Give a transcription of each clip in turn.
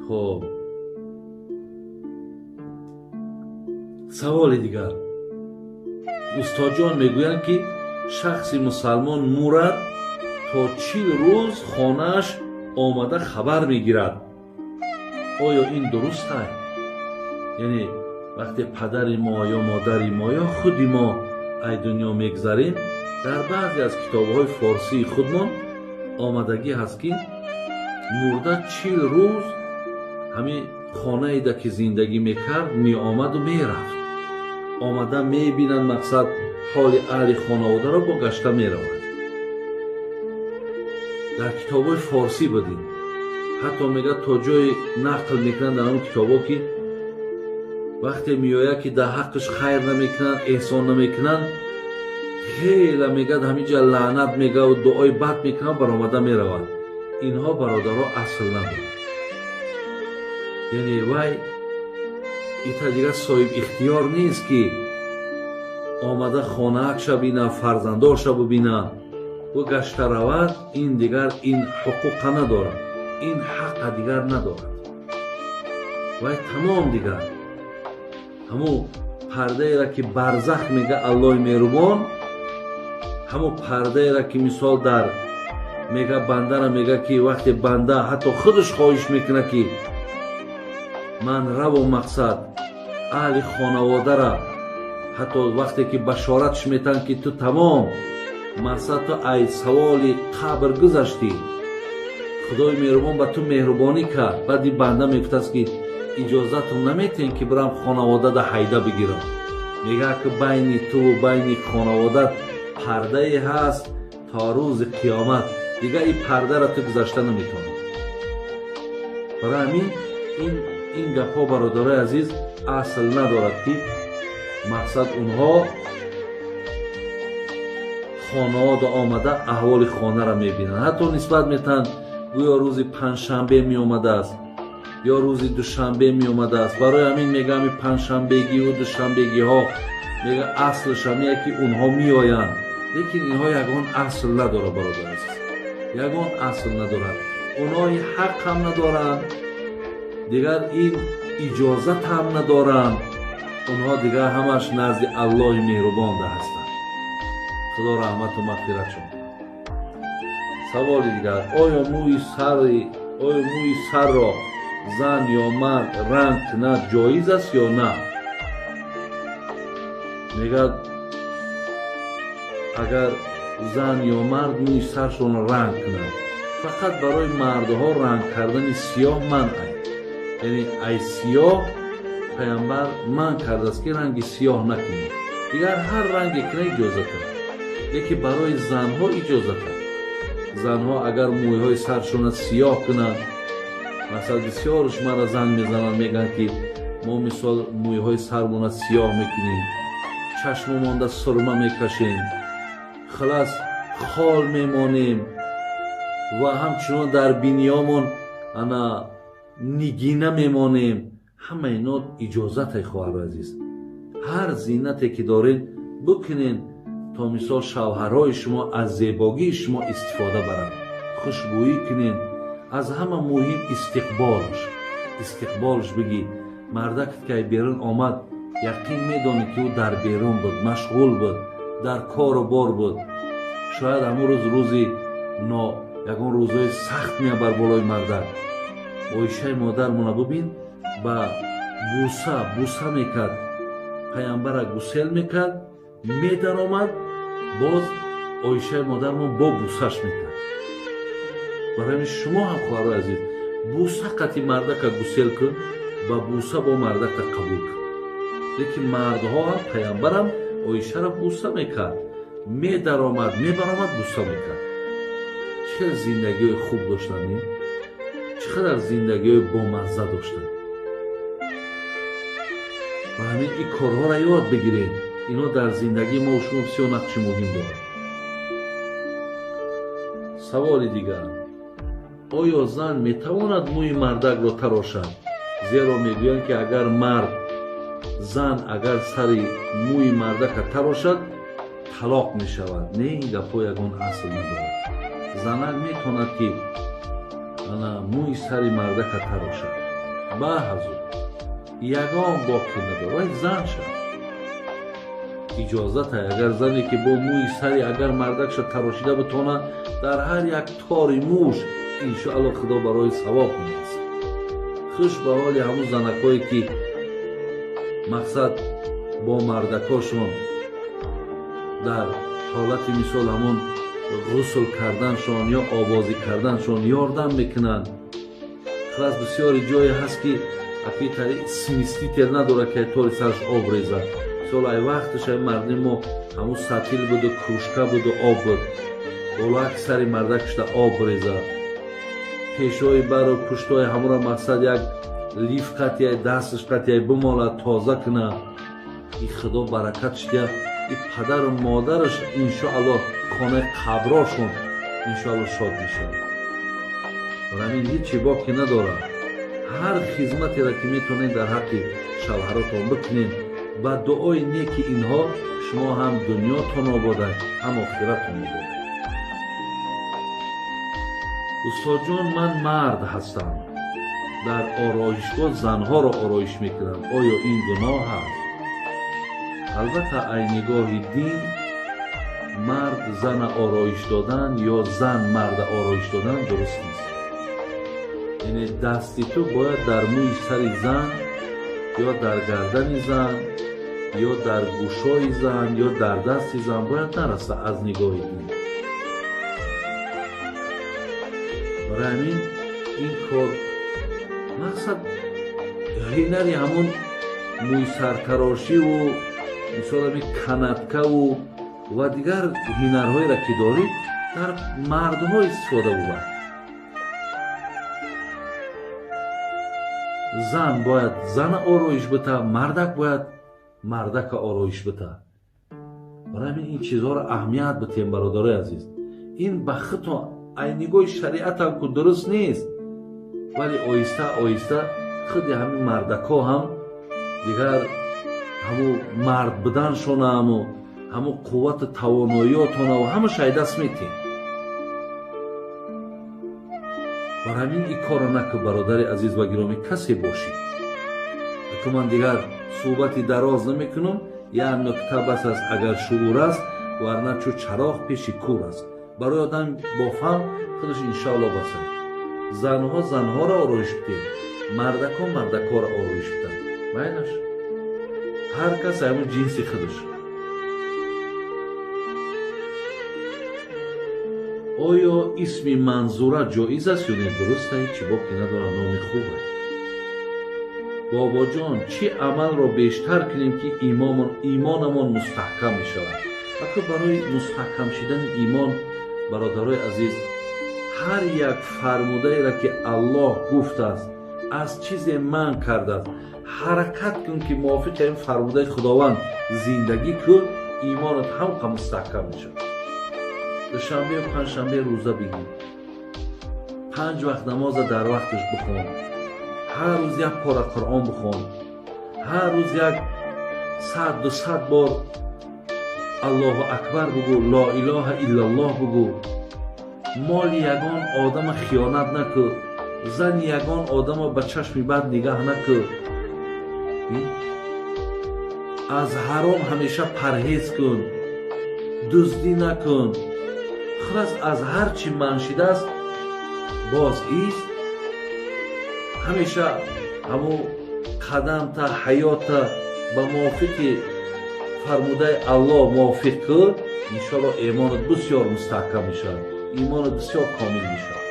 خب سوال دیگر استاد جان میگویند که شخص مسلمان مورد تا 40 روز خانه‌اش آمده خبر میگیرد. آیا این درست است؟ یعنی وقتی پدر ما یا مادر ما یا خود ما از دنیا میگذریم، در بعضی از کتاب‌های فارسی خودمان آمدگی هست که مرده 40 روز همین خانه ایده که زندگی میکرد می آمد و میرفت. آمده میبینند مقصد حال اهل خانواده را با گشته میرود. در کتاب‌های فارسی بدین حتی میگه تا جای نقل میکنند در اون کتابا که وقتی میآید که در حقش خیر نمیکنند، احسان نمیکنند، خیلی میگه همینجا لعنت میگه و دعای بد میکنند، برآمده میرود. اینها برادرها اصل ندارد. یعنی وای ایتا دیگه صاحب اختیار نیست که آمده خانه‌اش ببینه، فرزنداش ببینه و گشته رود. این دیگر این حقوق ندارد، این حق دیگر ندارد. وای تمام دیگر همو پرده را که برزخ میگه الله مهربان، همو پرده را که مثال در میگه بنده را میگه که وقتی بنده حتی خودش خواهش میکنه که من رو و مقصد اهل خانواده را حتی وقتی که بشارتش میتن که تو تمام مقصد تو ای سوال قبر گذشتی، خدای مهربان به تو مهربانی کرد، بعدی بنده میگفت که اجازت نمیتین که برم خانواده دا حیده بگیرم. میگه که بین تو و بین خانواده پرده هست تا روز قیامت، دیگه این پرده را تو گذاشته نمیتونی. برای همین این گپا برادرای عزیز اصل ندارد که مقصد اونها خانواده آمده احوال خانه را میبینن. حتی نسبت میتن گویا روز پنجشنبه می آمده است یا روز دوشنبه می آمده است. برای همین میگم این پنجشنبگی و دوشنبگی ها میگه اصلش همیه که اونها می آیند، لیکن اینها یگان اصل نداره برادر عزیز، یگان اصل ندارد. اونها این حق هم ندارند، دیگر این اجازت هم ندارند. اونها دیگر همش نزد الله مهربان هستند. خدا رحمت و مغفرت شد. سوال دیگر آیا موی سر را زن یا مرد رنگ کند جایز است یا نه؟ میگه اگر زن یا مرد موی سرشون رنگ کند، فقط برای مردها رنگ کردن سیاه منع، یعنی ای سیاه پیامبر من کرده است که رنگ سیاه نکنید. دیگر هر رنگی کنه اجازت است، لیکن برای زنها اجازت است. زنها اگر مویهای سرشون سیاه کنند، مثلا بسیارش مرا زن میزنن میگن که ما مثال مویهای سرمون سیاه میکنیم، چشممون دا سرمه میکشیم، خلاص خال میمانیم و همچنان در بینیامون انا نگینه میمانیم. همه اینا اجازت خواهر عزیز. هر زینتی که دارین بکنین تا مثال شوهرهای شما از زیبایی شما استفاده برند، خوشبویی کنین. از همه مهم استقبالش بگی. مردک که بیرون آمد یقین میدانی که او در بیرون بود، مشغول بود، در کار و بار بود. شاید همون روزی یکان روزای سخت میاد بر بالای مردک. عایشه مادر مونه ببین با بوسه میکرد، پیامبر گسل میکرد، میدر آمد باز عایشه مادر من با بوسش میکرد. برای شما هم خواهر عزیز بوسه قطعی مردک گسل کن، با بوسه با مردک قبول کن. لیکن مردها هم پیامبر هم عایشه را بوسه میکرد، میدر آمد میبر آمد بوسه میکرد. چه زندگی خوب داشتن، چقدر زندگی بامزه داشتن. و همین این کارها را یاد بگیرید. اینا در زندگی ما و شما بسیار نقش مهم دارد. سوال دیگر آیا زن میتواند موی مردک را تراشد؟ زیرا میگویند که اگر زن اگر سری موی مردک تراشد طلاق میشود. نه، این گپا یگان اصل ندارد. زنک میتواند که موی سری مردک تراشد. محض ягон боқӣ надорад зан шад. иҷозат агар зане ки бо мӯи сари агар мардакша тарошида битона дар ҳар як тори мӯш иншоалло худо барои савоб менависад. хуш ба ҳоли ҳамун занакое ки мақсад бо мардакошон дар ҳолати мисол ҳамон ғусл карданшон ё овозӣ карданшон ёрдам мекунанд. хас бисёри ҷое ҳаст ки акитари сместител надорад ки тори сараш об резад. мисол ай вақташ ай марди мо ҳамун сатил буду кружка буду об буд олак сари мардакашда об резад. пешои бару пуштои ҳамура мақсад як лиф қатия дасташ қатия бимола тоза куна. и худо баракатш дия и падару модараш иншоалло хонаи қаброшон иншоалло шод мешавад. рамин ҳичи боқӣ надорад. ҳар хизматеро ки метавонед дар ҳаққи шавҳаротон бикунед ба дуои неки инҳо шумо ҳам дунётон обода ҳам охиратон обода. устодҷон ман мард ҳастам. дар ороишгоҳ занҳоро ороиш мекунам. оё ин гуноҳ аст? албатта аз нигоҳи дин мард зана ороиш додан ё зан марда ороиш додан дуруст нест. яъне дасти ту бояд дар мӯи сари зан ё дар гардани зан ё дар гӯшои зан ё дар дасти зан бояд нараса аз нигоҳи дин. барои ҳамин ин кор мақсад ҳинари ҳамон мӯйсартарошиву мисолами канаткаву ва дигар ҳинарҳоеро ки дорид дар мардҳо истифода бубар. зан бояд зана ороиш бита, мардак бояд мардака ороиш бита. барои ҳамин ин чизҳоро аҳамият битем бародарои азиз. ин ба худтон ай нигоҳи шариатам ку дуруст нест, вале оҳиста оҳиста худи ҳамин мардако ҳам дигар ҳамун мард буданшонаму ҳамун қуввату тавоноиётонаву ҳамаша ай даст метем. барои ҳамин ин корро наку бародари азиз ва гиромӣ касе бошӣ. аку ман дигар суҳбати дароз намекунам. як нукта бас аст агар шуъур аст варна чӯ чароғ пеши кӯр аст. барои одам бофаҳм худаш иншоалло басад. занҳо занҳоро ороиш бидем, мардако мардакоро ороиш бидам. майлаш ҳар кас ҳамун ҷинси худаш. оё исми манзура ҷоиз аст ё не? дуруст аст, ҳечи боқӣ надорад, номи хуб аст. бобоҷон чӣ амалро бештар кунем ки имонамон мустаҳкам мешавад? аку барои мустаҳкам шудани имон бародарои азиз ҳар як фармудаеро ки аллоҳ гуфтааст аз чизе манъ кардааст ҳаракат кун ки мувофиқи ин фармудаи худованд зиндагӣ кун, имонат ҳамқа мустаҳкам мешавад. душанбею панҷшанбе рӯза бигир, 5 вақт намоза дар вақташ бихон, ҳар рӯз як пора қуръон бихон, ҳар рӯз як 100-200 бор аллоҳу акбар бигӯ, ла илоҳаиллаллоҳ бигӯ. моли ягон одама хиёнат накӯ, зани ягон одама ба чашми бад нигаҳ накӯ. аз ҳаром ҳамеша парҳез кун, дуздӣ накун. хулас аз ҳар чӣ манъ шудааст боз ист. ҳамеша ҳамун қадамта ҳаёта ба мувофиқи фармудаи аллоҳ мувофиқ кун. иншоалло имонат бисёр мустаҳкам мешавад, имонат бисёр комил мешавад.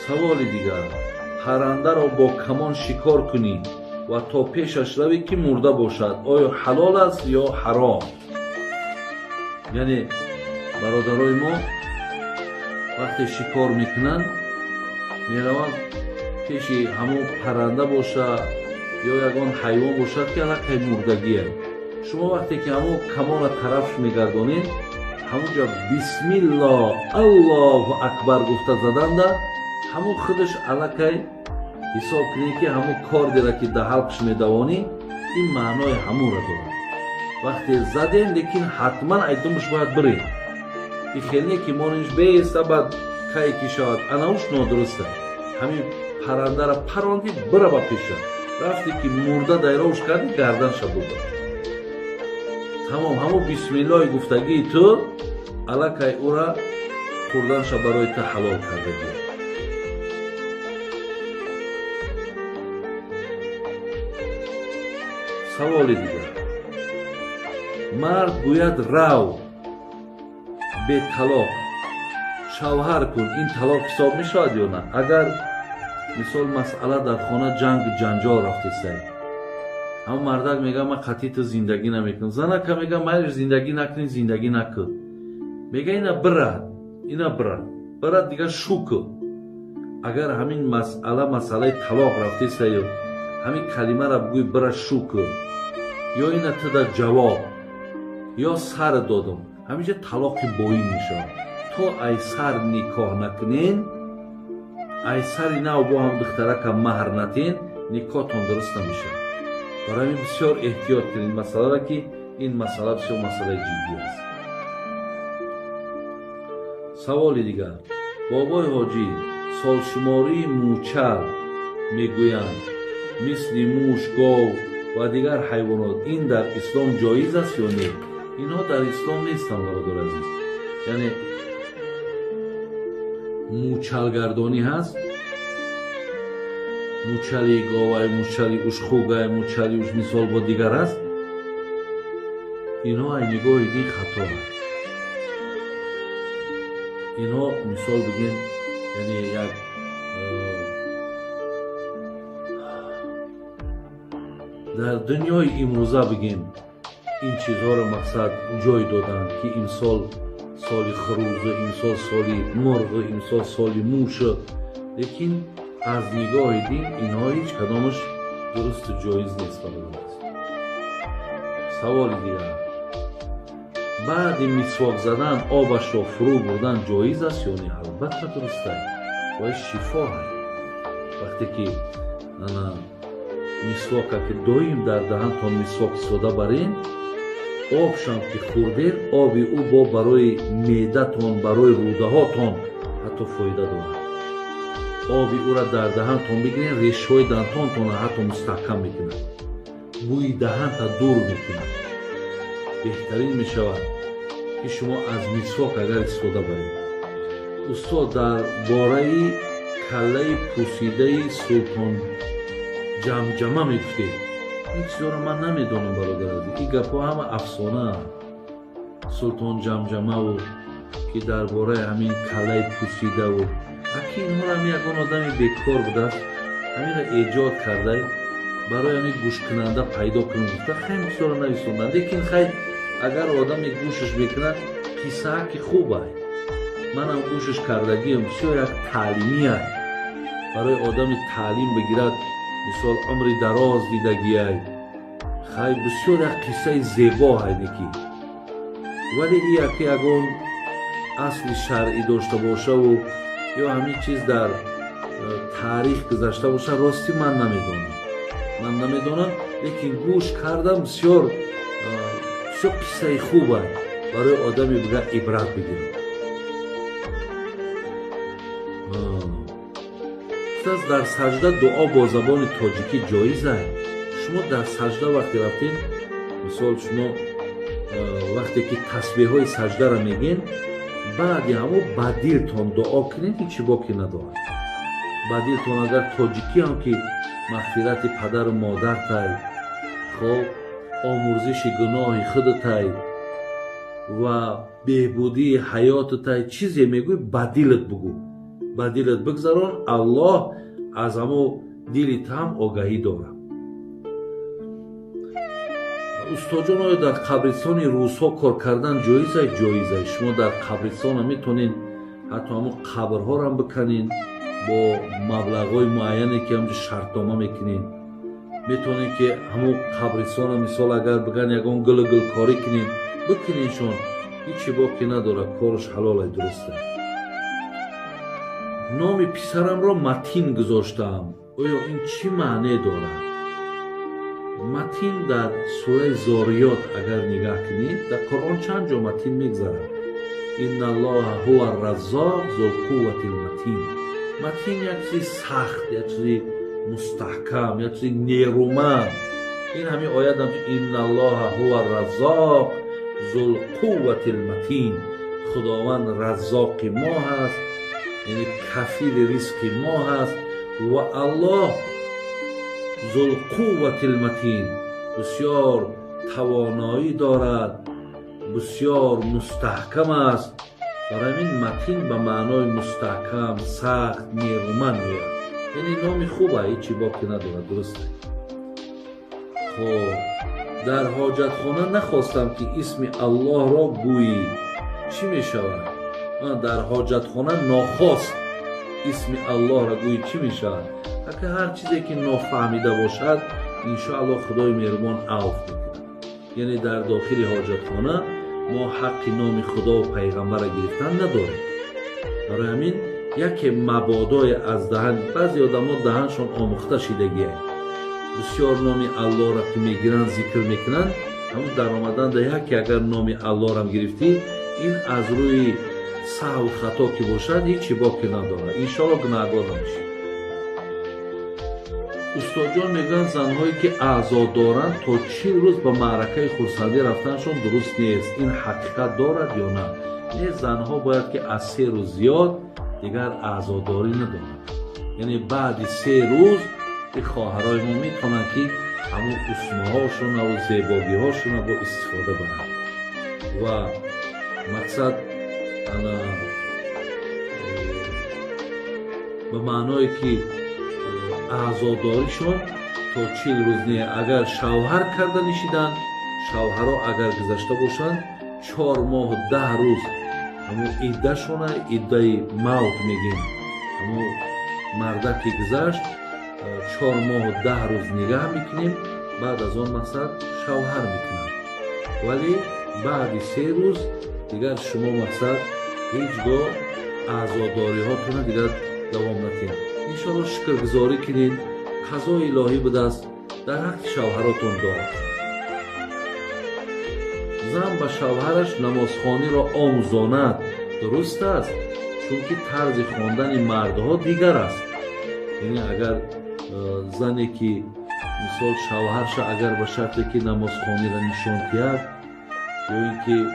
саволи дигар: паррандаро бо камон шикор кунӣ ва то пешаш равӣ ки мурда бошад, оё ҳалол аст ё ҳаром? яъне бародарои мо вақте шикор мекунанд мераванд пеши ҳамон парранда бошад ё ягон ҳайвон бошад ки аллакай мурдагиаст. шумо вақте ки ҳамон камона тарафш мегардонед, ҳамунҷо бисмиллоҳ аллоҳу акбар гуфта заданда ҳамон худаш аллакай ҳисоб кунед ки ҳамон кордеро ки дар ҳалқаш медавонӣ ин маънои ҳамонро дорад. вақте задем лекин ҳатман айдумаш бояд биред. ин хел не ки мониш беиста баъд кай ки шавад анауш нодуруста ҳамин паррандара паронди бира ба пеша рафте ки мурда дайрош карди гарданша бубар тамом ҳамо бисмиллоҳи гуфтагии ту аллакай ура хӯрданша барои ту ҳалол кардагӣ. саволи дигар. мард гӯяд рав беталоқ шавҳар кун, ин талоқ ҳисоб мешавад ё на? агар мисол масъала дар хона ҷанҷол рафтесай, ҳама мардак мегӯяд ман қатъи ту зиндагӣ намекунам, занака мегӯяд майли зиндагӣ накунӣ, зиндагӣ накун, мега ина бира дигар шу кун. агар ҳамин масъалаи талоқ рафтесаю ҳамин калимара бигӯи бира шу кун ё ина ту дар ҷавоб ё сар додам, ҳаминҷа талоқи боин мешавад. то айсар никоҳ накунен, айсари нав бо ҳам духтарака маҳр натен, никоҳтон дуруст намешавад. барои ҳамин бисёр эҳтиёт кунед масъаларо ки ин масъала бисёр масъалаи ҷиддӣ аст. саволи дигар. бобои ҳоҷӣ солшумории мӯчал мегӯянд мисли мӯш, гов ва дигар ҳайвонот, ин дар ислом ҷоиз аст ё не? инҳо дар ислом нестанд бародари азиз. яъне мӯчалгардонӣ ҳаст, мӯчали говай, мӯчали ушхӯгай, мӯчали уш мисол бо дигар аст. инҳо аз нигоҳи дин хато аст. инҳо мисол бигем яъне як дар дунёи имрӯза бигем ин чизҳоро мақсад ҷой доданд ки имсол соли хурӯзу, имсол соли мурғу, имсол соли мӯшу, лекин аз нигоҳи дин инҳо ҳеҷ кадомаш дурусту ҷоиз нест бародар. саволи дигар. баъди мисвок задан обашро фурӯ бурдан ҷоиз аст ё не? албатта дуруст аст. бояд шифо аст. вақте ки мисвока ки доим дар даҳантон мисвок истода барем, обшам ки хӯрдем, оби ӯ бо барои меъдатон, барои рӯдаҳотон ҳатто фоида дорад. оби ӯра дар даҳантон бигирен, решҳои дантонтонро ҳатто мустаҳкам мекунад, бӯи даҳанта дур мекунад. беҳтарин мешавад ки шумо аз мисвок агар истода баред. устод дар бораи каллаи пусидаи султон ҷамҷама мегуфтед. ин чизҳоро ман намедонам бародар азиз. ин гапҳо ҳама афсона аст. султон ҷамҷамаву ки дар бораи ҳамин каллаи пусидаву аки инҳоро ҳамин ягон одами бекор будааст, ҳаминро эҷод кардай барои ҳамин гӯшкунанда пайдо кунад гуфта хеле чизҳоро нависонданд. лекин хай агар одаме гӯшаш мекунад, қиссааки хуб аст. манам гӯшаш кардагиам, бисёр як таълимӣ аст. барои одами таълим бигирад, мисол умри дароз дидагиай, хай бисёр як қиссаи зебо ҳайдеки. вале ин яки ягон асли шаръӣ дошта бошаву ё ҳамин чиз дар таърих гузашта боша, рости ман намедонам, лекин гӯш кардам бисёр қиссаи хуб аст барои одами бигар ибрат бигирад. дар саҷда дуо бо забони тоҷикӣ ҷоиз аст? шумо дар саҷда вақте рафтед, мисол шумо вақте ки тасбеҳҳои саҷдаро мегӯед, баъди ҳамо ба дилтон дуо кунед, ҳеҷ боки надорад. ба дилтон агар тоҷикӣ ҳам ки мағфирати падару модартай, хоб омӯзиши гуноҳи худатай ва беҳбудии ҳаётатай чизе мегӯй, ба дилат бигӯ, ба дилат бигзарон. аллоҳ аз ҳамо дили там огаҳӣ дорад. устоҷон, оё дар қабристони рӯзҳо кор кардан ҷоиз аст? ҷоиз аст. шумо дар қабристон метонед ҳатто ҳамо қабрҳоро биканед бо маблағҳои муайяне ки ҳамҷо шартнома мекунед. метонед ки ҳамо қабристоно мисол агар биган ягон гулу гулкорӣ кунед, бикунедшон, ҳеҷи боки надорад, кораш ҳалол аст, дуруст аст. номи писарамро Матин гузоштаам. оё ин чӣ маъне дорад? Матин дар сураи Зориёт агар нигаҳ кунед, дар Қуръон чанд ҷо Матин мегзарад. این الله هو الرزاق ذو القوة المتین. متین یک چیز سخت، یک چیز مستحکم، یک چیز نیرومند. این همین آیت هم این الله هو الرزاق ذو القوة المتین. خداوند رزاق ما هست، یعنی کفیل رزق ما هست. و الله ذو القوة المتین، بسیار توانایی دارد، بسیار مستحکم است. برای این متین به معنای مستحکم، سخت، نیرومند میاد. یعنی نامی خوبه، هیچی باکی نداره. درسته؟ خب در حاجت خانه نخواستم که اسم الله را گویی، چی می شود؟ در حاجت خانه ناخواست اسم الله را گویی چی می شود؟ اگه هر چیزی که نافهمیده باشد انشاءالله خدای مهربان عفو میکند. یعنی در داخل حاجت خانه ما حق نام خدا و پیغمبر را گرفتن نداریم. برای همین یک مبادای از دهن بعضی آدم‌ها دهنشون آموخته شدگیه، بسیار نام الله را که میگیرن ذکر میکنن، اما در آمدن در یکی اگر نام الله را گرفتی، این از روی سهو خطا که باشد هیچی باکی نداره، انشاءالله گناهگار نمیشی. استاد جان میگن زنهایی که اعضا دارند تا 40 روز به معرکه خرسندی رفتنشون درست نیست، این حقیقت دارد یا نه؟ نه، زنها باید که از 3 روز زیاد دیگر اعضاداری ندارند. یعنی بعد 3 روز این خواهرای ما میتونن که همون اسمه هاشون و زیباگی هاشون با استفاده برند. و مقصد به معنای که اعضاداریشون تا 40 روز نه. اگر شوهر کرده نشیدن، شوهرها اگر گذشته باشند 4 ماه و 10 روز همون عده شونه، عده موت میگیم، همون مرده که گذشت 4 ماه و 10 روز نگه میکنیم، بعد از آن مقصد شوهر میکنن. ولی بعد 3 روز دیگر شما مقصد هیچگاه اعضاداری هاتون دیگر دوام نتید. انشاءالله شکرگزاری کنید، قضای الهی به دست در حق شوهراتون دارد. زن به شوهرش نمازخوانی را آموزاند، درست است، چون که طرز خواندن مردها دیگر است. یعنی اگر زنی که مثال شوهرش اگر به شرطی که نمازخوانی را نشان دهد یا اینکه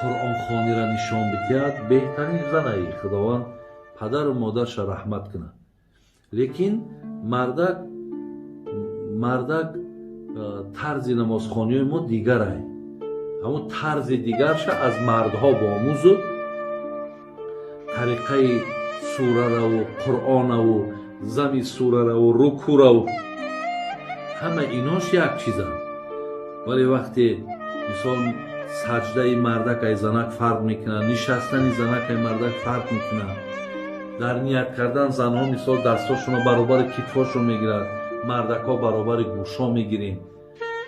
قرآن خوانی را نشان بدهد، بهترین زن ای خداوند پدر و مادرش رحمت کنه. لیکن مردک طرز نمازخوانی ما دیگر ای، همون طرز دیگرش از مردها با آموزد، طریقه سوره را و قرآن و زمی سوره را و رکوع را و همه ایناش یک چیزن. ولی وقتی مثال سجده مردک ای زنک فرق میکنه، نشستن زنک ای مردک فرق میکنه، در نیت کردن زنها مثال دستاشون رو برابر کتفاشون میگیرن، مردک ها برابر گوشا میگیرین.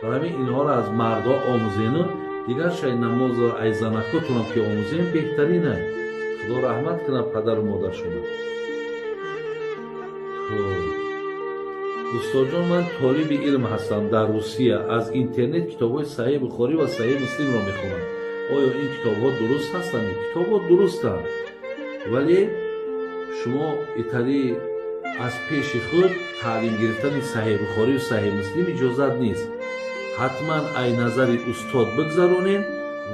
برای اینها را از مردها آموزین، دیگر شاید نماز ای زنکاتون هم که آموزین بهترینه. خدا رحمت کنه پدر و مادرشون. استاد جان، من طالب علم هستم در روسیه، از اینترنت کتاب‌های صحیح بخاری و صحیح مسلم را میخونم. آیا این کتاب‌ها درست هستند؟ کتاب‌ها درستند، ولی شما ایتالی از پیش خود تعلیم گرفتن صحیح بخاری و صحیح مسلم اجازت نیست. حتما ای نظر استاد بگذارونین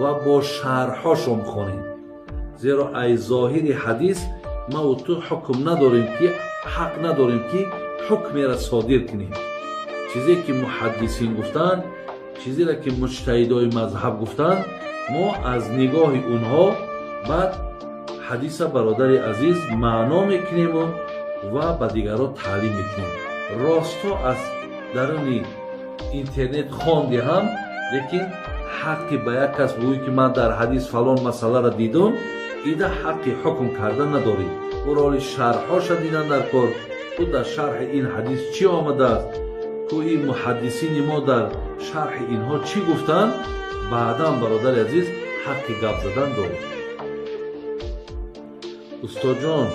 و با شرحاشون خونین، زیرا ای ظاهر حدیث ما و تو حکم نداریم که حق نداریم که حکمی را صادر کنیم. چیزی که محدثین گفتن، چیزی را که مجتهدای مذهب گفتن، ما از نگاه اونها بعد حدیث برادر عزیز معنا میکنیم و به دیگران تعلیم میکنیم. راستا از درون اینترنت خواندی هم، لیکن حقی به یک کس بگویی که من در حدیث فلان مسئله را دیدم، ایده حقی حکم کردن نداری. برای شرحاش دیدن در کار، تو در شرح این حدیث چی آمده است، تو این محدثین ما در شرح اینها چی گفتن، بعدا برادر عزیز حقی گپ زدن دارد. استاد جان،